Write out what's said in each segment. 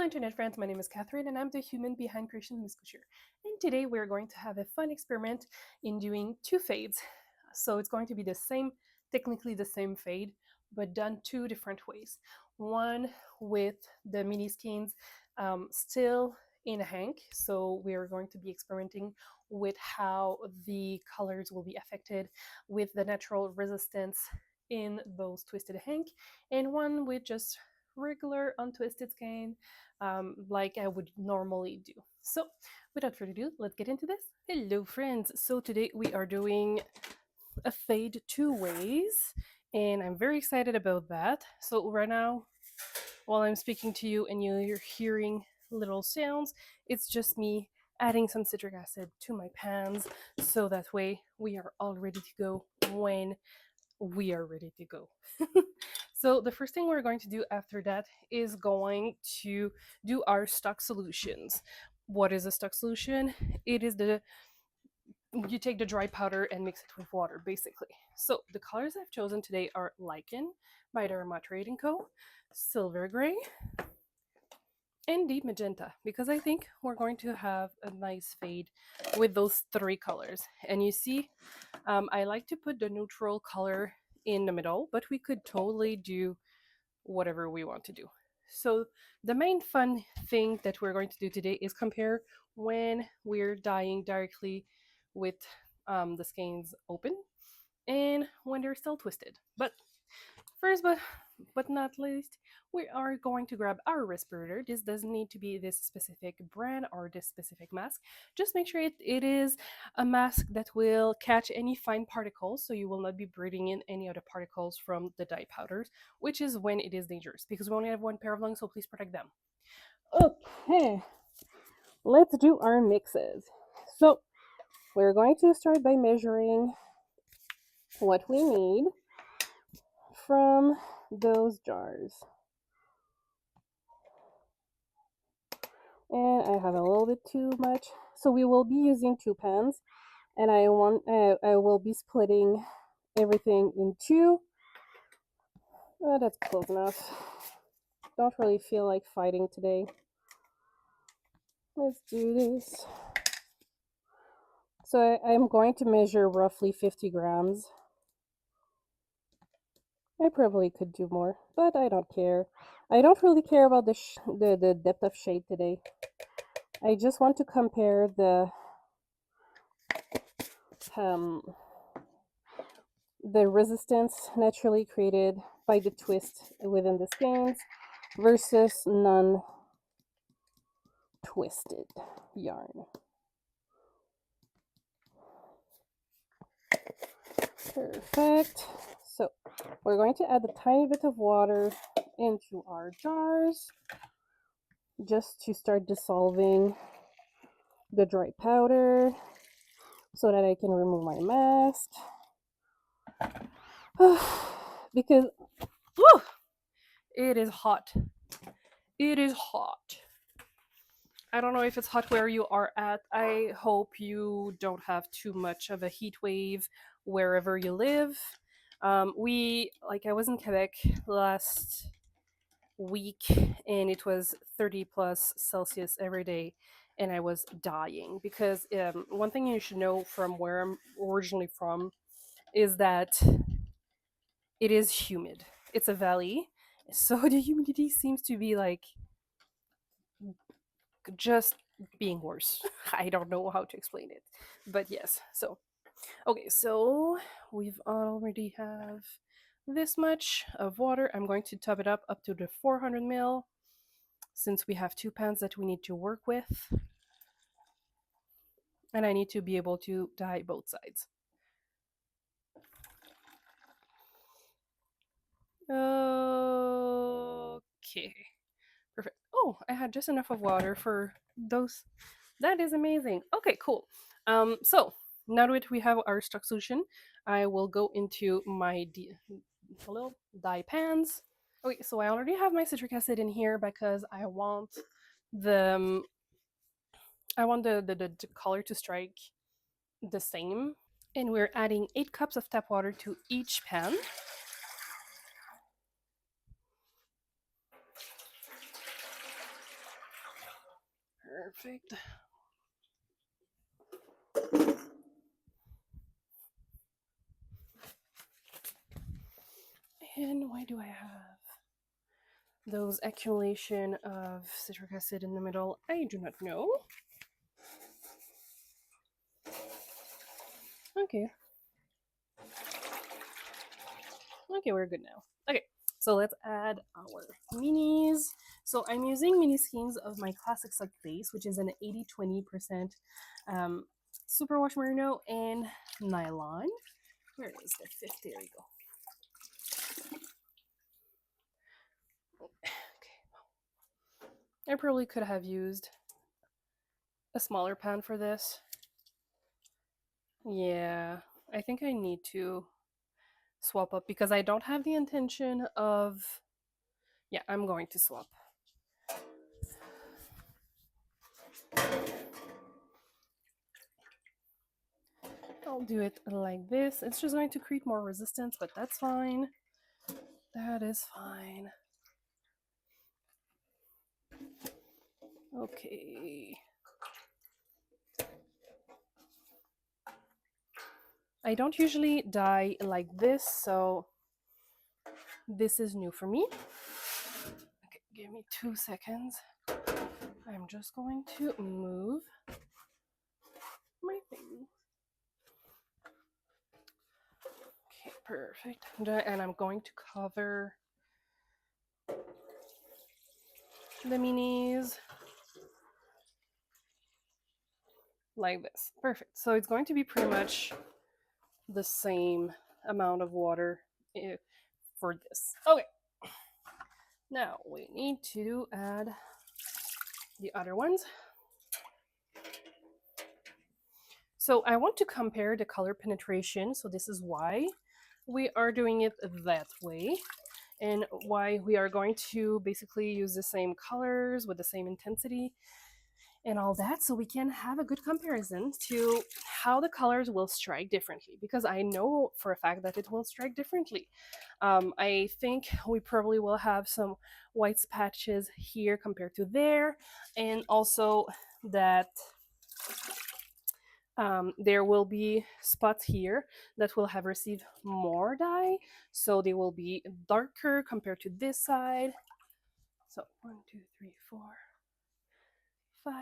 Internet friends, my name is Catherine and I'm the human behind Christian Musculture. And today we're going to have a fun experiment in doing two fades. So it's going to be the same, technically the same fade, but done two different ways. One with the mini skeins still in a hank. So we're going to be experimenting with how the colors will be affected with the natural resistance in those twisted hank, and one with just regular untwisted skein like I would normally do. So without further ado, let's get into this. Hello friends, so today we are doing a fade two ways and I'm very excited about that. So right now, while I'm speaking to you and you're hearing little sounds, it's just me adding some citric acid to my pans, so that way we are all ready to go when we are ready to go. So the first thing we're going to do after that is going to do our stock solutions. What is a stock solution? It is you take the dry powder and mix it with water, basically. So the colors I've chosen today are Lichen by Dharma Trading Co., Silver Gray, and Deep Magenta, because I think we're going to have a nice fade with those three colors. And you see, I like to put the neutral color in the middle, but we could totally do whatever we want to do. So the main fun thing that we're going to do today is compare when we're dyeing directly with the skeins open and when they're still twisted. But first, but not least, we are going to grab our respirator. This doesn't need to be this specific brand or this specific mask. Just make sure it is a mask that will catch any fine particles, so you will not be breathing in any other particles from the dye powders, which is when it is dangerous, because we only have one pair of lungs, so please protect them. Okay, let's do our mixes. So we're going to start by measuring what we need from those jars. And I have a little bit too much. So we will be using two pans, and I will be splitting everything in two. Oh, that's close enough. Don't really feel like fighting today. Let's do this. So I'm going to measure roughly 50 grams. I probably could do more, but I don't care. I don't really care about the depth of shade today. I just want to compare the resistance naturally created by the twist within the skeins versus non-twisted yarn. Perfect. So we're going to add a tiny bit of water into our jars just to start dissolving the dry powder so that I can remove my mask. Because it is hot. It is hot. I don't know if it's hot where you are at. I hope you don't have too much of a heat wave wherever you live. I was in Quebec last week and it was 30 plus Celsius every day, and I was dying because one thing you should know from where I'm originally from is that it is humid. It's a valley, so the humidity seems to be like just being worse. I don't know how to explain it, but yes. So okay, so we've already have this much of water. I'm going to top it up to the 400 ml, since we have two pans that we need to work with, and I need to be able to dye both sides. Okay, perfect. Oh, I had just enough of water for those. That is amazing. Okay, cool. So now that we have our stock solution, I will go into my little dye pans. Okay, so I already have my citric acid in here because I want the the color to strike the same. And we're adding 8 cups of tap water to each pan. Perfect. And why do I have those accumulation of citric acid in the middle? I do not know. Okay. Okay, we're good now. Okay, so let's add our minis. So I'm using mini skeins of my classic silk base, which is an 80-20% superwash merino and nylon. Where is the fifth? There we go. Okay. I probably could have used a smaller pan for this. Yeah, I think I need to swap up because I don't have the intention of... Yeah, I'm going to swap. I'll do it like this. It's just going to create more resistance, but that's fine. That is fine. Okay. I don't usually dye like this, so this is new for me. Okay, give me 2 seconds. I'm just going to move my thing. Okay, perfect. And I'm going to cover the minis like this. Perfect. So it's going to be pretty much the same amount of water for this. Okay. Now we need to add the other ones. So I want to compare the color penetration. So this is why we are doing it that way and why we are going to basically use the same colors with the same intensity and all that, so we can have a good comparison to how the colors will strike differently, because I know for a fact that it will strike differently. I think we probably will have some white patches here compared to there, and also that there will be spots here that will have received more dye, so they will be darker compared to this side. So 1, 2, 3, 4, 5.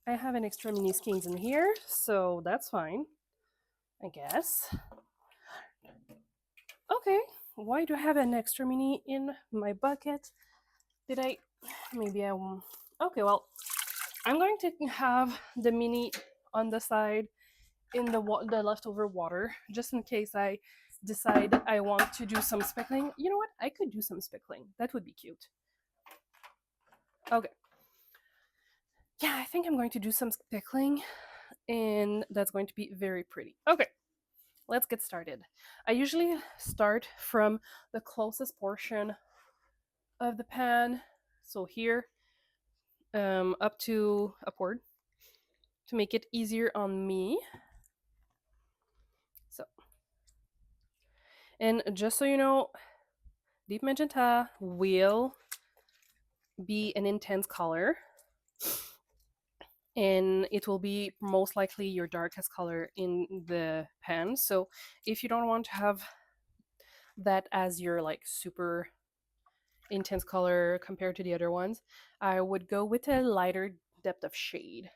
I have an extra mini skeins in here, so that's fine, I guess. Okay, why do I have an extra mini in my bucket? Did I... Maybe I won't. Okay, well, I'm going to have the mini on the side in the leftover water, just in case I decide I want to do some speckling. You know what? I could do some speckling. That would be cute. Okay. Yeah, I think I'm going to do some speckling, and that's going to be very pretty. Okay, let's get started. I usually start from the closest portion of the pan, so here, up to upward, to make it easier on me. So, and just so you know, deep magenta will be an intense color, and it will be most likely your darkest color in the pan. So if you don't want to have that as your like super intense color compared to the other ones, I would go with a lighter depth of shade.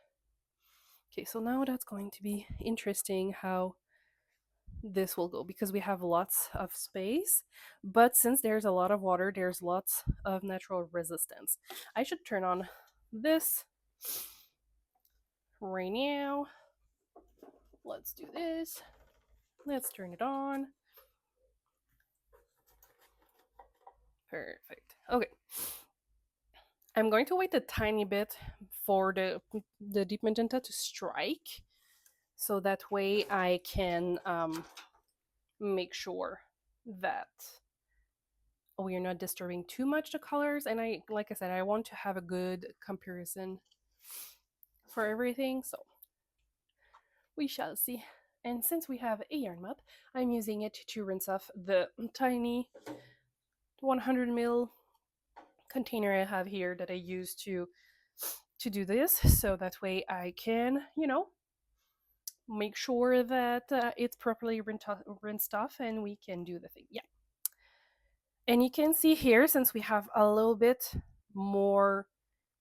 Okay, so now that's going to be interesting how this will go, because we have lots of space, but since there's a lot of water, there's lots of natural resistance. I should turn on this right now. Let's do this. Let's turn it on. Perfect. Okay. I'm going to wait a tiny bit for the deep magenta to strike, so that way I can make sure that we are not disturbing too much the colors. And like I said, I want to have a good comparison for everything, so we shall see. And since we have a yarn mop, I'm using it to rinse off the tiny 100 ml container I have here that I use to to do this, so that way I can, make sure that it's properly rinsed off and we can do the thing. Yeah. And you can see here, since we have a little bit more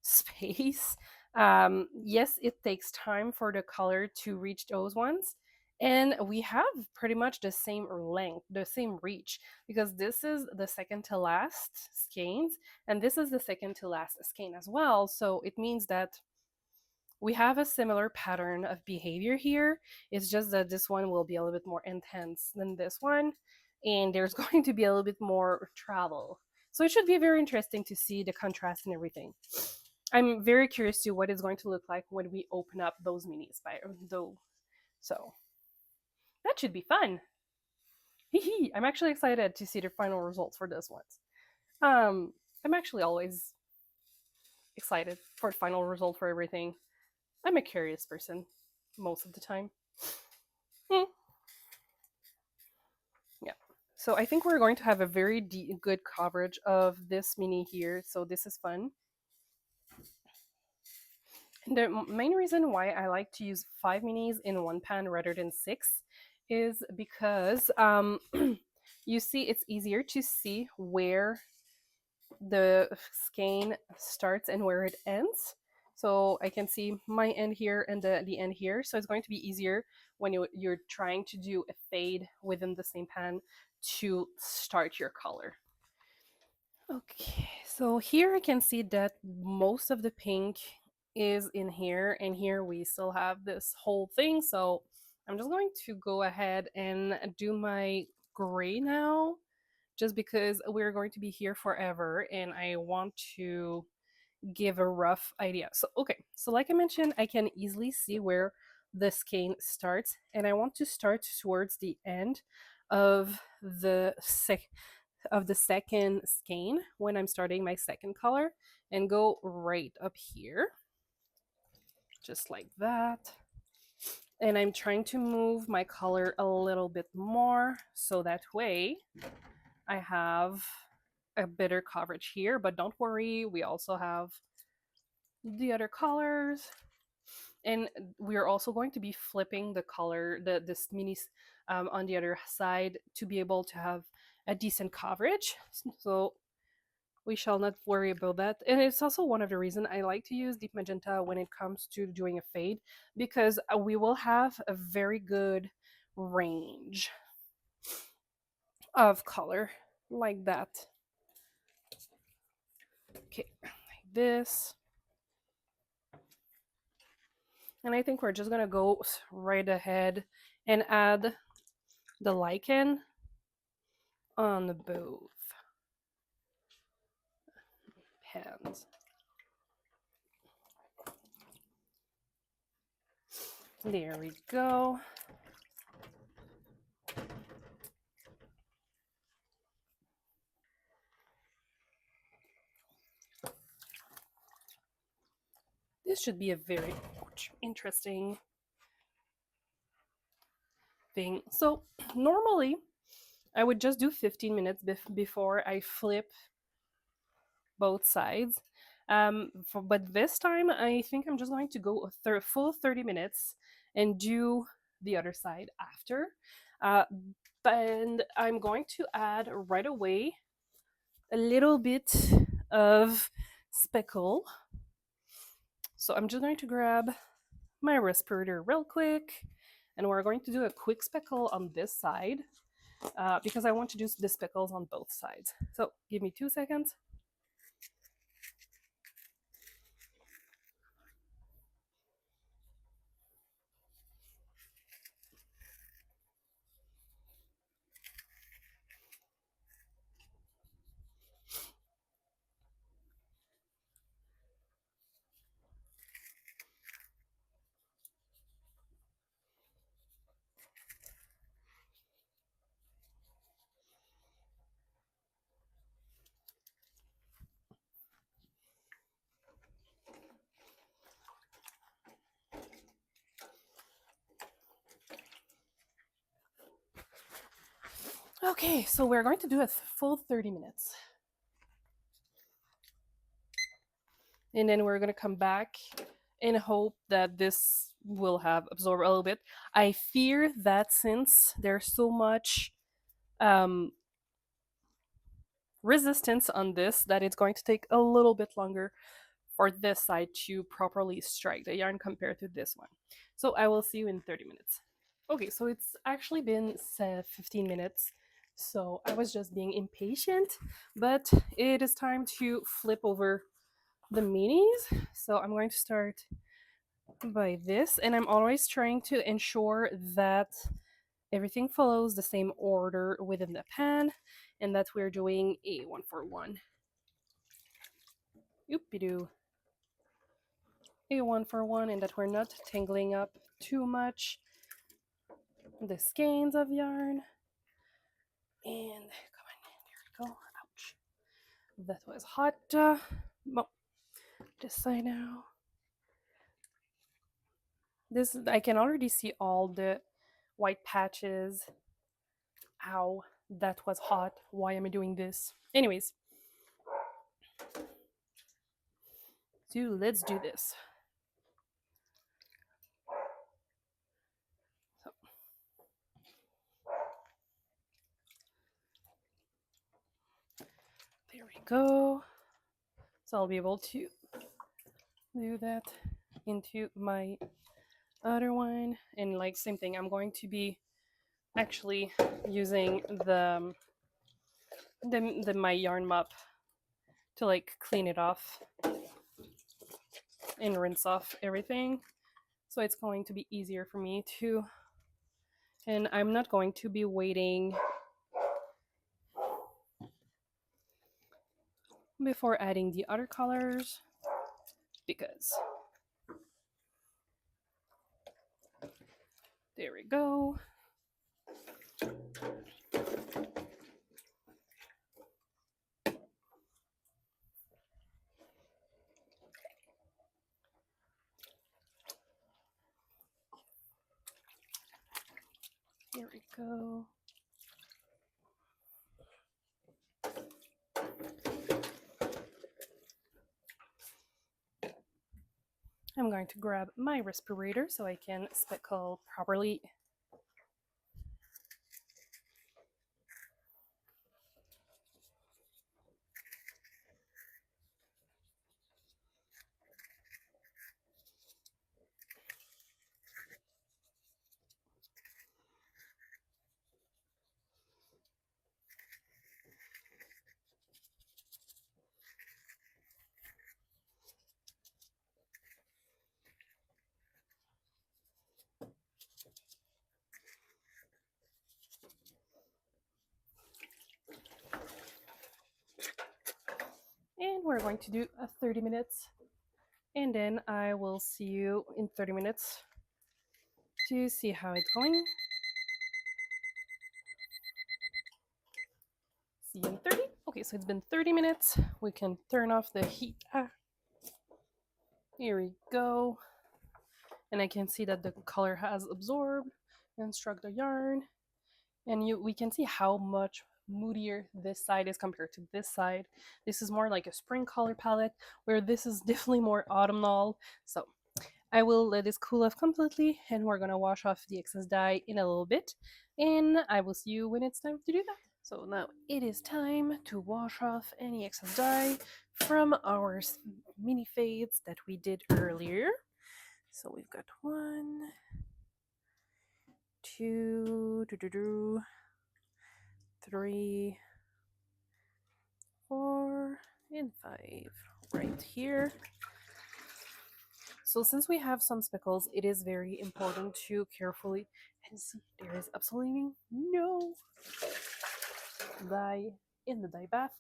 space, yes, it takes time for the color to reach those ones. And we have pretty much the same length, the same reach, because this is the second to last skeins, and this is the second to last skein as well. So it means that we have a similar pattern of behavior here. It's just that this one will be a little bit more intense than this one, and there's going to be a little bit more travel. So it should be very interesting to see the contrast and everything. I'm very curious to what it's going to look like when we open up those minis by though. So that should be fun. I'm actually excited to see the final results for this ones. I'm actually always excited for the final result for everything. I'm a curious person most of the time. Yeah. So I think we're going to have a very good coverage of this mini here. So this is fun. The main reason why I like to use 5 minis in one pan rather than 6 is because you see it's easier to see where the skein starts and where it ends. So I can see my end here and the end here. So it's going to be easier when you're trying to do a fade within the same pan to start your color. Okay, so here I can see that most of the pink is in here, and here we still have this whole thing. So I'm just going to go ahead and do my gray now, just because we're going to be here forever and I want to give a rough idea. So, okay, so like I mentioned, I can easily see where the skein starts, and I want to start towards the end of the second skein when I'm starting my second color, and go right up here, just like that. And I'm trying to move my color a little bit more, so that way I have a better coverage here. But don't worry, we also have the other colors, and we're also going to be flipping the color, this minis, on the other side, to be able to have a decent coverage. So we shall not worry about that. And it's also one of the reasons I like to use deep magenta when it comes to doing a fade, because we will have a very good range of color like that. Okay, like this. And I think we're just gonna go right ahead and add the lichen on both pans. There we go. This should be a very interesting thing. So normally I would just do 15 minutes before I flip both sides. But this time I think I'm just going to go a full 30 minutes and do the other side after. And I'm going to add right away a little bit of speckle. So I'm just going to grab my respirator real quick, and we're going to do a quick speckle on this side, because I want to do the speckles on both sides. So give me 2 seconds. Okay, so we're going to do a full 30 minutes. and then we're gonna come back and hope that this will have absorbed a little bit. I fear that since there's so much um, resistance on this, that it's going to take a little bit longer for this side to properly strike the yarn compared to this one. So I will see you in 30 minutes. Okay, so it's actually been 15 minutes. So I was just being impatient, but it is time to flip over the minis. So I'm going to start by this, and I'm always trying to ensure that everything follows the same order within the pan, and that we're doing a 1 for 1. Oopie doo. A 1 for 1, and that we're not tangling up too much the skeins of yarn. And come on, there we go. Ouch. That was hot. Well, this side now. This, I can already see all the white patches. Ow, that was hot. Why am I doing this? Anyways, so let's do this. So, there we go. So I'll be able to do that into my other one, and like same thing, I'm going to be actually using the my yarn mop to like clean it off and rinse off everything, so it's going to be easier for me to, and I'm not going to be waiting before adding the other colors, because there we go. Here we go. I'm going to grab my respirator so I can speckle properly. And we're going to do a 30 minutes, and then I will see you in 30 minutes to see how it's going. See you in 30. Okay, so it's been 30 minutes. We can turn off the heat. Here we go. And I can see that the color has absorbed and struck the yarn. And we can see how much moodier this side is compared to this side. This is more like a spring color palette, where this is definitely more autumnal. So I will let this cool off completely, and we're gonna wash off the excess dye in a little bit, and I will see you when it's time to do that. So now it is time to wash off any excess dye from our mini fades that we did earlier. So we've got 1, 2, 3, 4, and 5 right here. So since we have some speckles, it is very important to carefully, and see, there is absolutely no dye in the dye bath.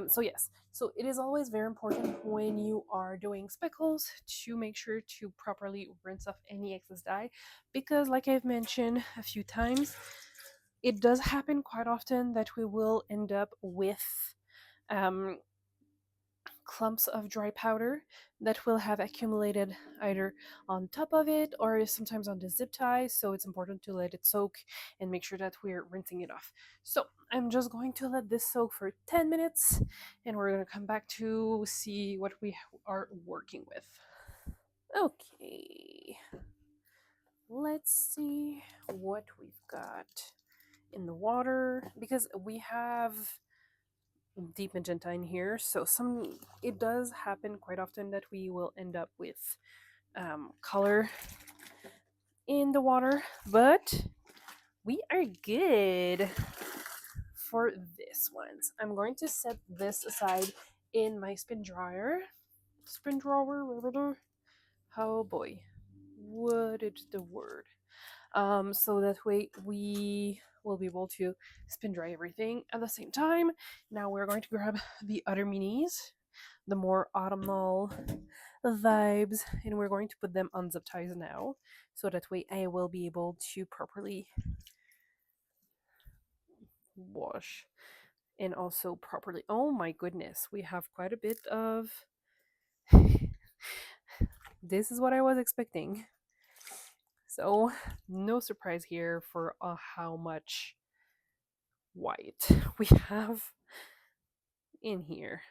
So yes, so it is always very important when you are doing speckles to make sure to properly rinse off any excess dye, because like I've mentioned a few times, it does happen quite often that we will end up with clumps of dry powder that will have accumulated either on top of it or sometimes on the zip tie. So it's important to let it soak and make sure that we're rinsing it off. So I'm just going to let this soak for 10 minutes and we're going to come back to see what we are working with. Okay, let's see what we've got in the water because we have deep magenta in here. So it does happen quite often that we will end up with color in the water, but we are good for this one. I'm going to set this aside in my spin dryer. Spin drawer. Oh boy, what is the word? So that way we will be able to spin dry everything at the same time. Now we're going to grab the other minis, the more autumnal vibes, and we're going to put them on zip ties now. So that way I will be able to properly wash and also properly. Oh my goodness, we have quite a bit of. This is what I was expecting. So, no surprise here for how much white we have in here.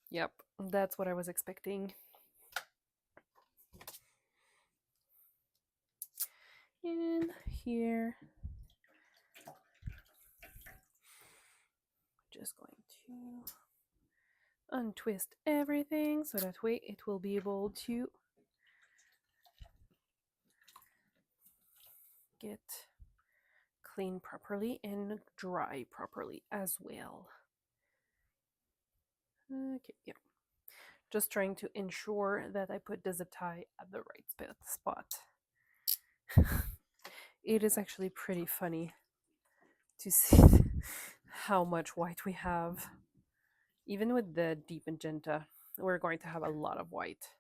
Yep, that's what I was expecting. In here, just going to untwist everything so that way it will be able to get clean properly and dry properly as well. Okay, yeah. Just trying to ensure that I put the zip tie at the right spot. It is actually pretty funny to see how much white we have. Even with the deep magenta, we're going to have a lot of white.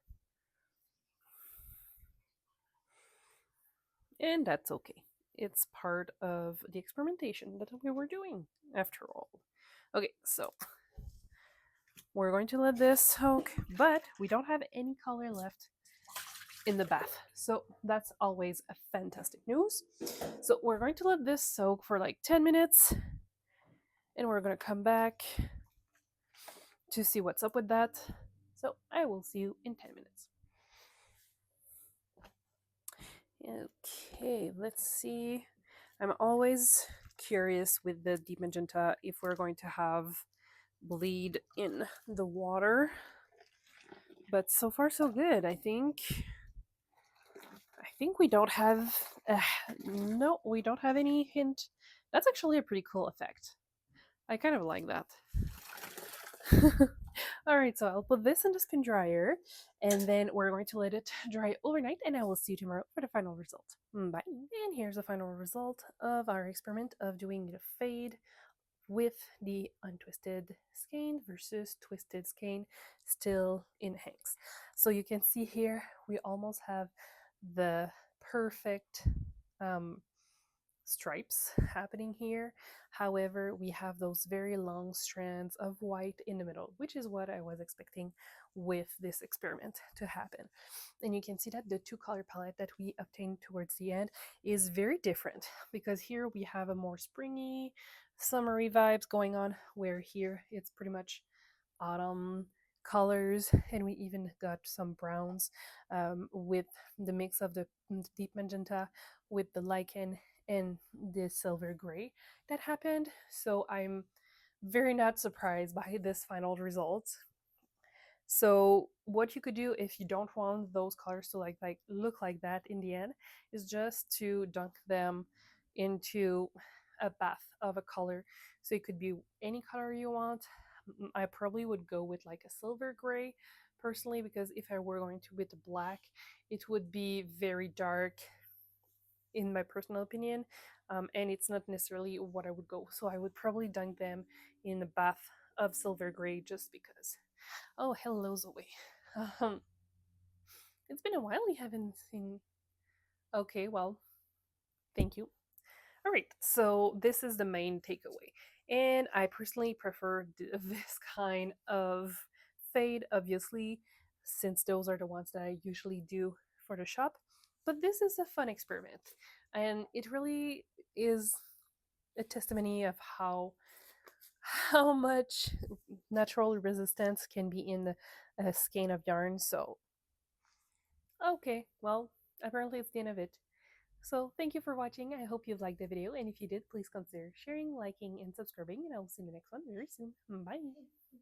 And that's okay. It's part of the experimentation that we were doing, after all. Okay, so we're going to let this soak, but we don't have any color left in the bath. So that's always a fantastic news. So we're going to let this soak for like 10 minutes and we're going to come back to see what's up with that. So I will see you in 10 minutes. Okay, let's see. I'm always curious with the deep magenta if we're going to have bleed in the water. But so far so good. I think we don't have no, we don't have any hint. That's actually a pretty cool effect. I kind of like that. All right, so I'll put this in the spin dryer and then we're going to let it dry overnight and I will see you tomorrow for the final result. Bye. And here's the final result of our experiment of doing the fade with the untwisted skein versus twisted skein still in hanks. So you can see here we almost have the perfect stripes happening here. However, we have those very long strands of white in the middle, which is what I was expecting with this experiment to happen. And you can see that the two color palette that we obtained towards the end is very different because here we have a more springy, summery vibes going on, where here it's pretty much autumn colors, and we even got some browns with the mix of the deep magenta with the lichen and the silver gray that happened. So I'm very not surprised by this final result. So what you could do if you don't want those colors to like look like that in the end is just to dunk them into a bath of a color. So it could be any color you want. I probably would go with like a silver gray personally, because if I were going to with the black, it would be very dark in my personal opinion, and it's not necessarily what I would go. So I would probably dunk them in a bath of silver gray just because. Oh, hello, Zoe. Um, it's been a while we haven't seen. Okay, well, thank you. All right, so this is the main takeaway. And I personally prefer this kind of fade, obviously, since those are the ones that I usually do for the shop. But this is a fun experiment, and it really is a testimony of how much natural resistance can be in a skein of yarn. So, okay, well, apparently it's the end of it. So, thank you for watching. I hope you liked the video, and if you did, please consider sharing, liking, and subscribing, and I will see you in the next one very soon. Bye!